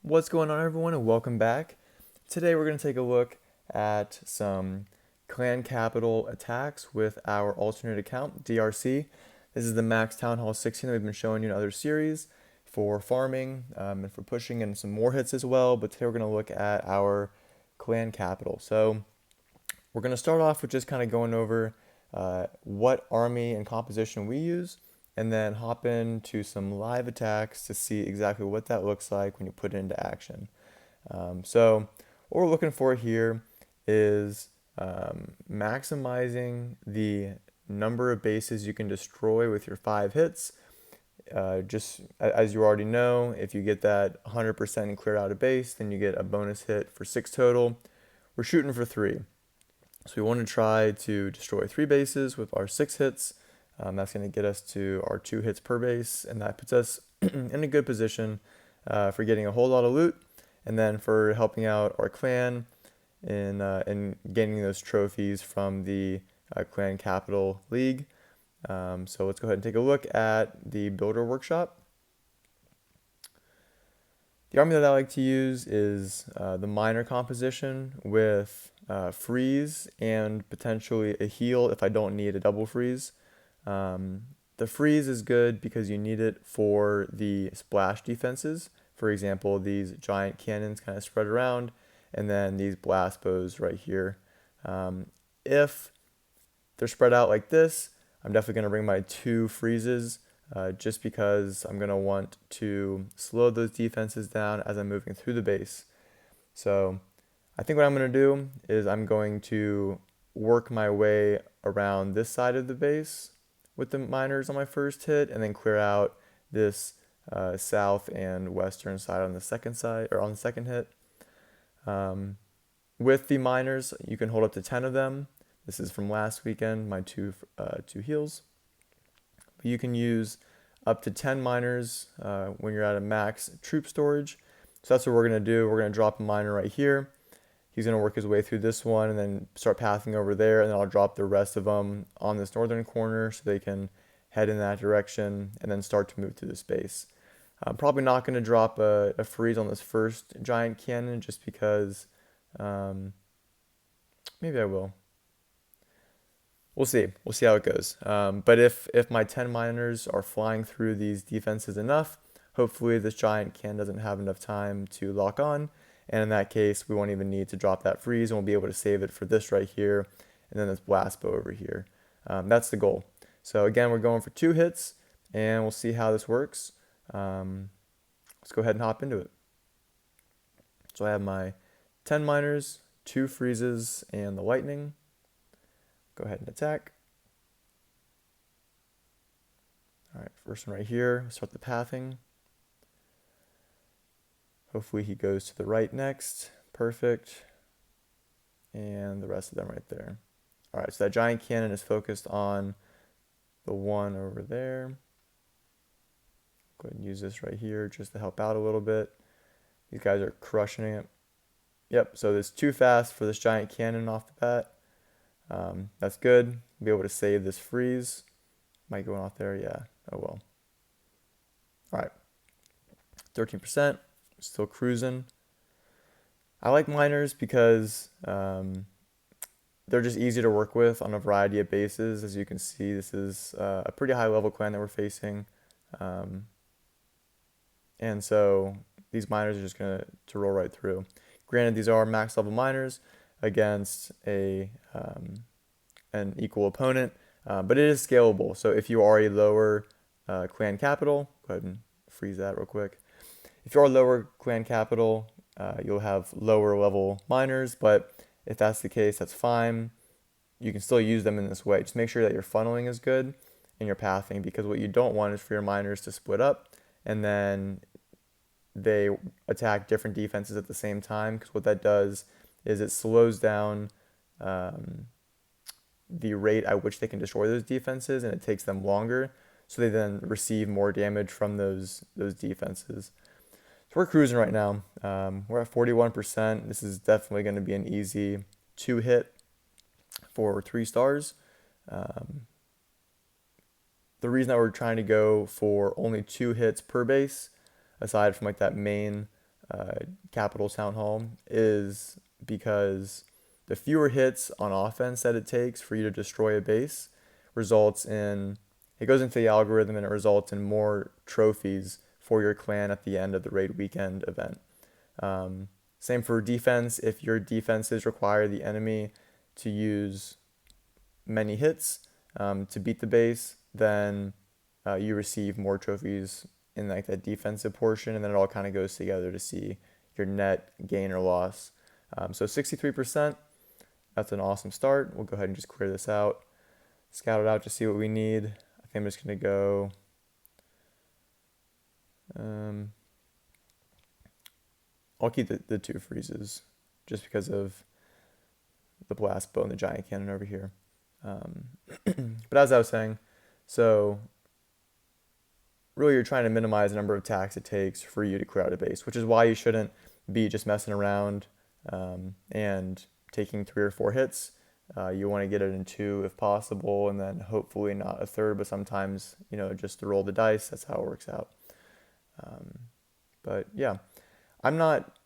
What's going on, everyone, and welcome back. Today we're going to take a look at some clan capital attacks with our alternate account, DRC. This is the Max Town Hall 16 that we've been showing you in other series for farming and for pushing in some more hits as well, but today we're going to look at our clan capital. So we're going to start off with just kind of going over what army and composition we use, and then hop into some live attacks to see exactly what that looks like when you put it into action. So what we're looking for here is maximizing the number of bases you can destroy with your 5 hits. Just as you already know, if you get that 100% and clear out a base, then you get a bonus hit for 6 total. We're shooting for 3. So we want to try to destroy 3 bases with our 6 hits. That's going to get us to our 2 hits per base, and that puts us in a good position for getting a whole lot of loot, and then for helping out our clan in gaining those trophies from the Clan Capital League. So let's go ahead and take a look at the Builder Workshop. The army that I like to use is the Miner composition with freeze and potentially a heal if I don't need a double freeze. The freeze is good because you need it for the splash defenses. For example, these giant cannons kind of spread around, and then these blast bows right here. If they're spread out like this, I'm definitely going to bring my 2 freezes just because I'm going to want to slow those defenses down as I'm moving through the base. So I think what I'm going to do is I'm going to work my way around this side of the base with the miners on my first hit, and then clear out this south and western side on the second hit. With the miners, you can hold up to 10 of them. This is from last weekend, my two heals. But you can use up to 10 miners when you're at a max troop storage. So that's what we're going to do. We're going to drop a miner right here. He's going to work his way through this one and then start pathing over there, and then I'll drop the rest of them on this northern corner so they can head in that direction and then start to move through the space. I'm probably not going to drop a freeze on this first giant cannon just because maybe I will. We'll see. We'll see how it goes. But if my 10 miners are flying through these defenses enough, hopefully this giant cannon doesn't have enough time to lock on. And in that case, we won't even need to drop that freeze, and we'll be able to save it for this right here, and then this blast bow over here. That's the goal. So again, we're going for 2 hits, and we'll see how this works. Let's go ahead and hop into it. So I have my 10 miners, 2 freezes, and the lightning. Go ahead and attack. All right, first one right here, start the pathing. Hopefully he goes to the right next. Perfect. And the rest of them right there. All right, so that giant cannon is focused on the one over there. Go ahead and use this right here just to help out a little bit. These guys are crushing it. Yep, so it's too fast for this giant cannon off the bat. That's good. Be able to save this freeze. Might go off there, yeah. Oh well. All right, 13%. Still cruising. I like miners because they're just easy to work with on a variety of bases. As you can see, this is a pretty high level clan that we're facing. And so these miners are just going to roll right through. Granted, these are max level miners against an equal opponent, but it is scalable. So if you are a lower clan capital, go ahead and freeze that real quick. If you are lower clan capital, you'll have lower level miners, but if that's the case, that's fine. You can still use them in this way. Just make sure that your funneling is good and your pathing, because what you don't want is for your miners to split up and then they attack different defenses at the same time, because what that does is it slows down the rate at which they can destroy those defenses, and it takes them longer, so they then receive more damage from those defenses. So we're cruising right now. We're at 41%. This is definitely going to be an easy 2 hit for 3 stars. The reason that we're trying to go for only 2 hits per base, aside from like that main Capital Town Hall is because the fewer hits on offense that it takes for you to destroy a base results in, it goes into the algorithm and it results in more trophies for your clan at the end of the raid weekend event. Same for defense. If your defenses require the enemy to use many hits to beat the base, then you receive more trophies in like that defensive portion, and then it all kind of goes together to see your net gain or loss. So 63%, that's an awesome start. We'll go ahead and just clear this out, scout it out to see what we need. I think I'm just going to go I'll keep the two freezes just because of the blast bow and the giant cannon over here. But as I was saying, so really you're trying to minimize the number of attacks it takes for you to clear out a base, which is why you shouldn't be just messing around and taking 3 or 4 hits. You want to get it in 2 if possible, and then hopefully not a third, but sometimes, just to roll the dice, that's how it works out. But yeah, I'm not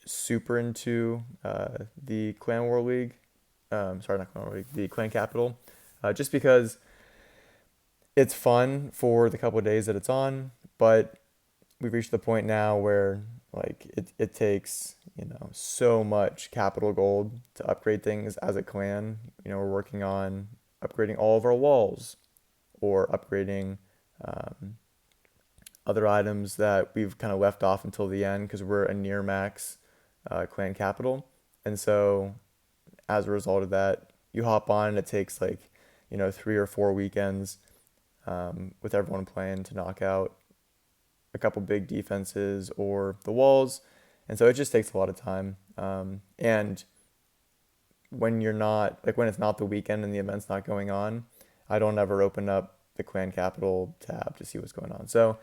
super into the Clan War League. Sorry, not Clan War League, the Clan Capital, just because it's fun for the couple of days that it's on, but we've reached the point now where like it takes so much capital gold to upgrade things as a clan. We're working on upgrading all of our walls or upgrading other items that we've kind of left off until the end because we're a near max clan capital. And so as a result of that, you hop on and it takes 3 or 4 weekends with everyone playing to knock out a couple big defenses or the walls. And so it just takes a lot of time. And when you're not, when it's not the weekend and the event's not going on, I don't ever open up the Clan Capital tab to see what's going on. So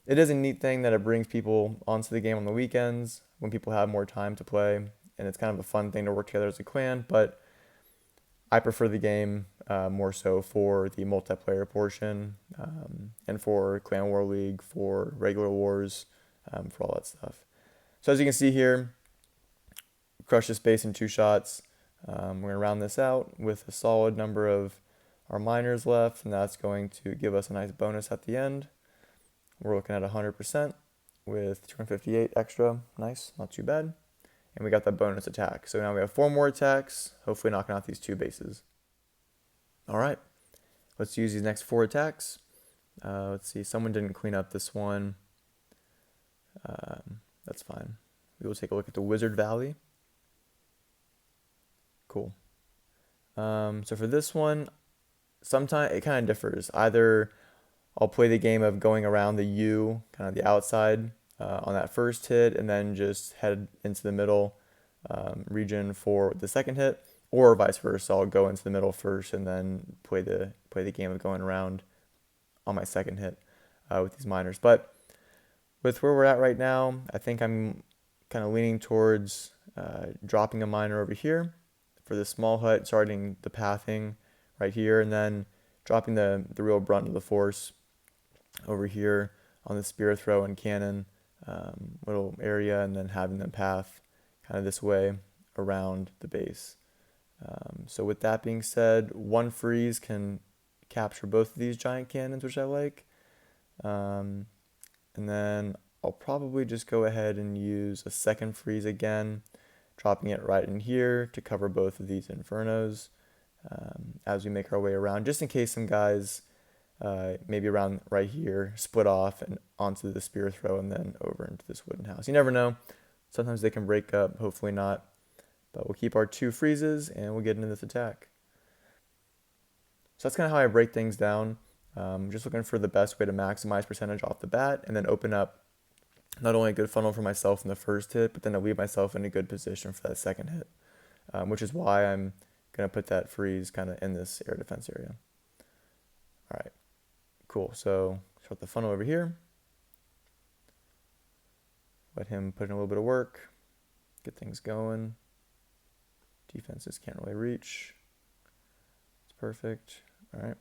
it is a neat thing that it brings people onto the game on the weekends when people have more time to play. And it's kind of a fun thing to work together as a clan, but I prefer the game more so for the multiplayer portion and for Clan War League, for regular wars, for all that stuff. So as you can see here, crush this base in 2 shots. We're going to round this out with a solid number of our miners left, and that's going to give us a nice bonus at the end. We're looking at 100% with 258 extra. Nice, not too bad. And we got that bonus attack. So now we have 4 more attacks, hopefully knocking out these 2 bases. All right, let's use these next 4 attacks. Let's see, someone didn't clean up this one. That's fine. We will take a look at the Wizard Valley. Cool. So for this one, sometimes it kind of differs. Either I'll play the game of going around the U, kind of the outside, on that first hit, and then just head into the middle region for the second hit, or vice versa. I'll go into the middle first and then play the game of going around on my second hit with these miners. But with where we're at right now, I think I'm kind of leaning towards dropping a miner over here for the small hut, starting the pathing right here, and then dropping the real brunt of the force over here on the spear throw and cannon little area, and then having them path kind of this way around the base. So with that being said, 1 freeze can capture both of these giant cannons, which I like. And then I'll probably just go ahead and use a second freeze again, dropping it right in here to cover both of these infernos as we make our way around, just in case some guys maybe around right here split off and onto the spear throw and then over into this wooden house. You never know. Sometimes they can break up, hopefully not. But we'll keep our 2 freezes and we'll get into this attack. So that's kind of how I break things down. Just looking for the best way to maximize percentage off the bat and then open up not only a good funnel for myself in the first hit, but then to leave myself in a good position for that second hit, which is why I'm going to put that freeze kind of in this air defense area. All right, cool. So start the funnel over here. Let him put in a little bit of work, get things going. Defenses can't really reach. It's perfect. All right.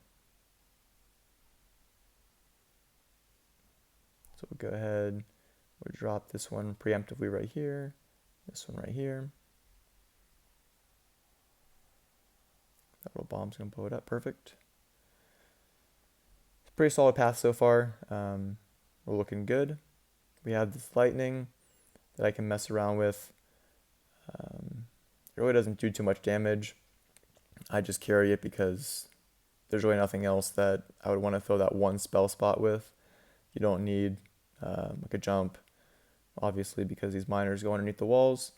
So we'll go ahead, We'll drop this one preemptively right here, this one right here. That little bomb's gonna blow it up, perfect. It's a pretty solid path so far. We're looking good. We have this lightning that I can mess around with. It really doesn't do too much damage. I just carry it because there's really nothing else that I would want to fill that one spell spot with. You don't need like a jump, obviously, because these miners go underneath the walls.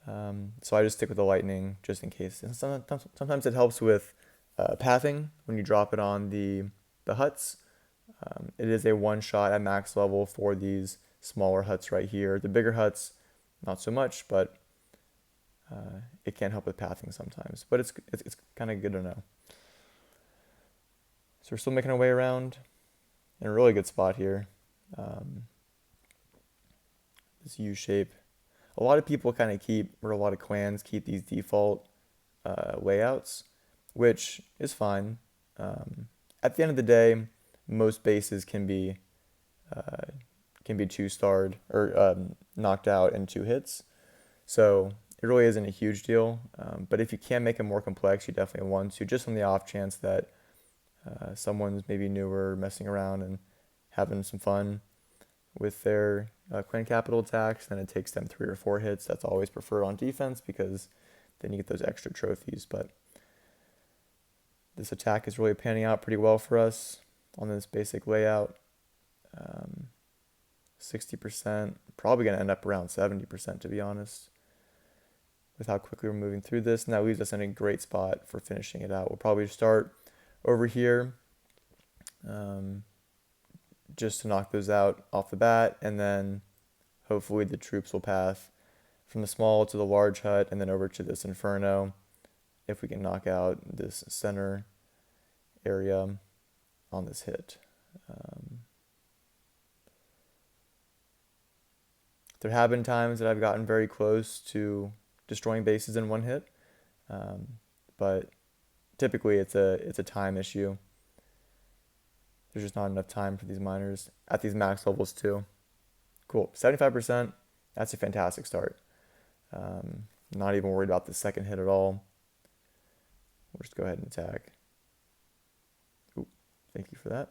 So I just stick with the lightning just in case. And sometimes it helps with pathing when you drop it on the huts. It is a one shot at max level for these smaller huts right here. The bigger huts, not so much, but it can help with pathing sometimes. But it's kind of good to know. So we're still making our way around in a really good spot here. This U shape. A lot of people kind of keep, or a lot of clans keep these default layouts, which is fine. At the end of the day, most bases can be 2-starred or knocked out in 2 hits. So it really isn't a huge deal. But if you can make it more complex, you definitely want to, just on the off chance that someone's maybe newer, messing around and having some fun with their clan capital attacks, then it takes them 3 or 4 hits. That's always preferred on defense because then you get those extra trophies. But this attack is really panning out pretty well for us on this basic layout. 60%, probably going to end up around 70% to be honest, with how quickly we're moving through this. And that leaves us in a great spot for finishing it out. We'll probably start over here just to knock those out off the bat, and then hopefully the troops will path from the small to the large hut and then over to this inferno if we can knock out this center area on this hit. There have been times that I've gotten very close to destroying bases in 1 hit, but typically it's a time issue. There's just not enough time for these miners at these max levels too. Cool, 75%, that's a fantastic start. Not even worried about the second hit at all. We'll just go ahead and attack. Ooh, thank you for that.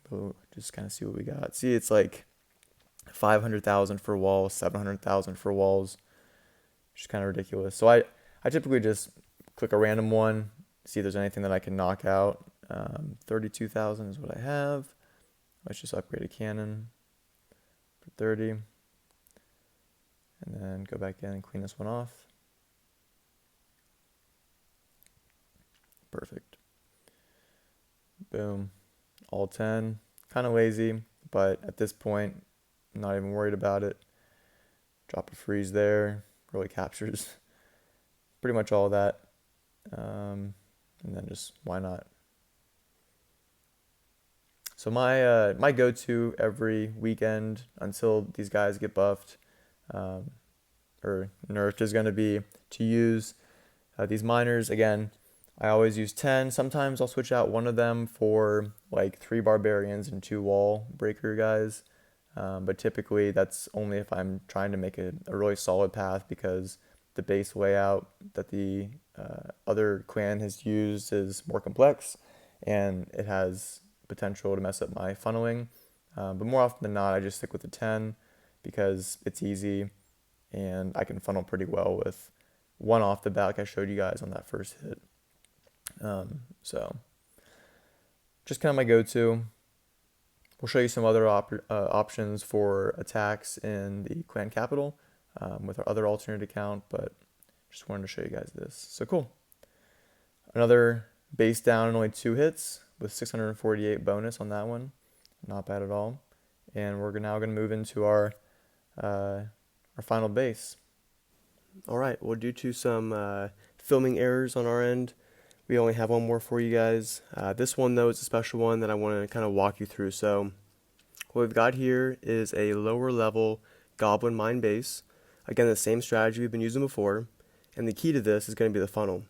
We'll just kind of see what we got. See, it's like 500,000 for walls, 700,000 for walls. Just kind of ridiculous. So I typically just click a random one, see if there's anything that I can knock out. 32,000 is what I have. Let's just upgrade a cannon for 30. And then go back in and clean this one off. Perfect. Boom. All 10. Kind of lazy, but at this point, I'm not even worried about it. Drop a freeze there. Really captures pretty much all that. And then just, why not? So my go-to every weekend until these guys get buffed or nerfed is going to be to use these miners. Again, I always use 10. Sometimes I'll switch out one of them for like 3 barbarians and 2 wall breaker guys. But typically that's only if I'm trying to make a really solid path, because the base layout that the other clan has used is more complex and it has potential to mess up my funneling. But more often than not, I just stick with the 10 because it's easy and I can funnel pretty well with one off the bat like I showed you guys on that first hit. So just kind of my go-to. We'll show you some other options for attacks in the clan capital with our other alternate account, but just wanted to show you guys this. So cool. Another base down and only 2 hits with 648 bonus on that one. Not bad at all. And we're now going to move into our final base. All right, well, due to some filming errors on our end, we only have one more for you guys. This one, though, is a special one that I want to kind of walk you through. So what we've got here is a lower level Goblin Mine base. Again, the same strategy we've been using before. And the key to this is going to be the funnel.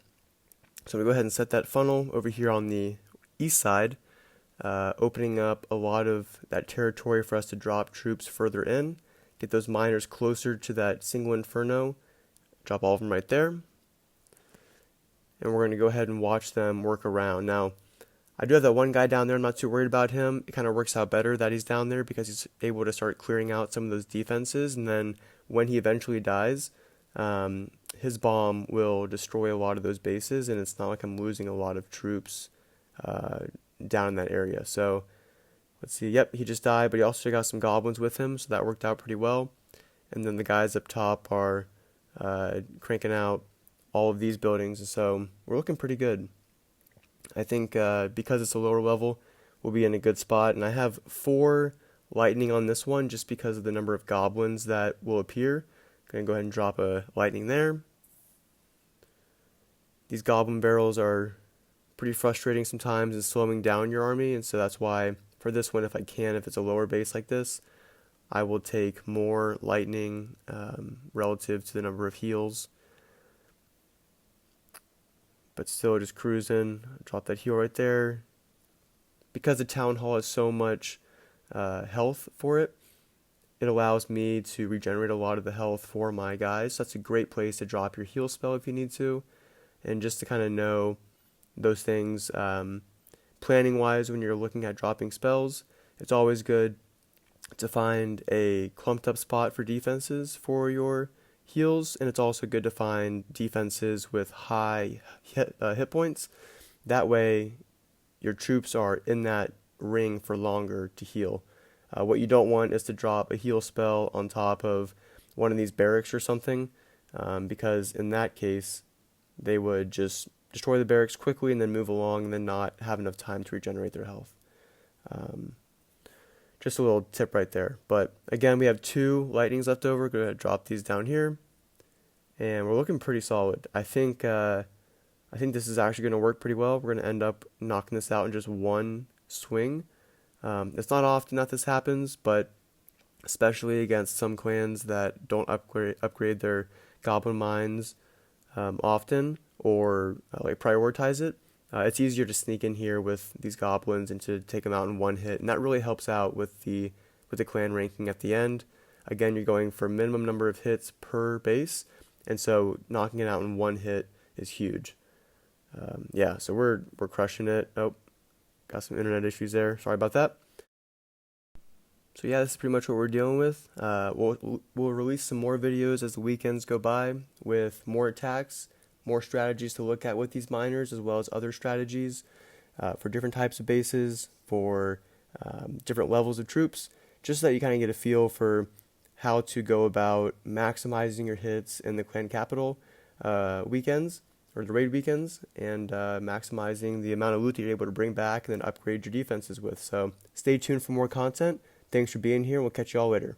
So we go ahead and set that funnel over here on the east side. opening up a lot of that territory for us to drop troops further in, get those miners closer to that single inferno, drop all of them right there, and we're going to go ahead and watch them work around. Now, I do have that one guy down there. I'm not too worried about him. It kind of works out better that he's down there because he's able to start clearing out some of those defenses. And then when he eventually dies, his bomb will destroy a lot of those bases. And it's not like I'm losing a lot of troops down in that area. So let's see. Yep, he just died, but he also got some goblins with him. So that worked out pretty well. And then the guys up top are cranking out all of these buildings. And so we're looking pretty good. I think because it's a lower level, we'll be in a good spot. And I have 4 lightning on this one just because of the number of goblins that will appear. Going to go ahead and drop a lightning there. These goblin barrels are pretty frustrating sometimes and slowing down your army. And so that's why for this one, if I can, if it's a lower base like this, I will take more lightning relative to the number of heals. But still just cruising. Drop that heal right there. Because the town hall has so much health for it, it allows me to regenerate a lot of the health for my guys. So that's a great place to drop your heal spell if you need to. And just to kind of know those things planning wise when you're looking at dropping spells, it's always good to find a clumped up spot for defenses for your heals, and it's also good to find defenses with high hit points. That way, your troops are in that ring for longer to heal. What you don't want is to drop a heal spell on top of one of these barracks or something, because in that case, they would just destroy the barracks quickly and then move along and then not have enough time to regenerate their health. Just a little tip right there. But again, we have 2 lightnings left over. Go ahead and drop these down here. And we're looking pretty solid. I think this is actually going to work pretty well. We're going to end up knocking this out in just one swing. It's not often that this happens, but especially against some clans that don't upgrade their goblin mines often or like prioritize it. It's easier to sneak in here with these goblins and to take them out in one hit, and that really helps out with the clan ranking at the end. Again, you're going for minimum number of hits per base, and so knocking it out in one hit is huge. Yeah, so we're crushing it. Oh, got some internet issues there. Sorry about that. So yeah, this is pretty much what we're dealing with. We'll release some more videos as the weekends go by with more attacks, more strategies to look at with these miners, as well as other strategies for different types of bases, for different levels of troops, just so that you kind of get a feel for how to go about maximizing your hits in the clan capital weekends, or the raid weekends, and maximizing the amount of loot that you're able to bring back and then upgrade your defenses with. So stay tuned for more content. Thanks for being here. We'll catch you all later.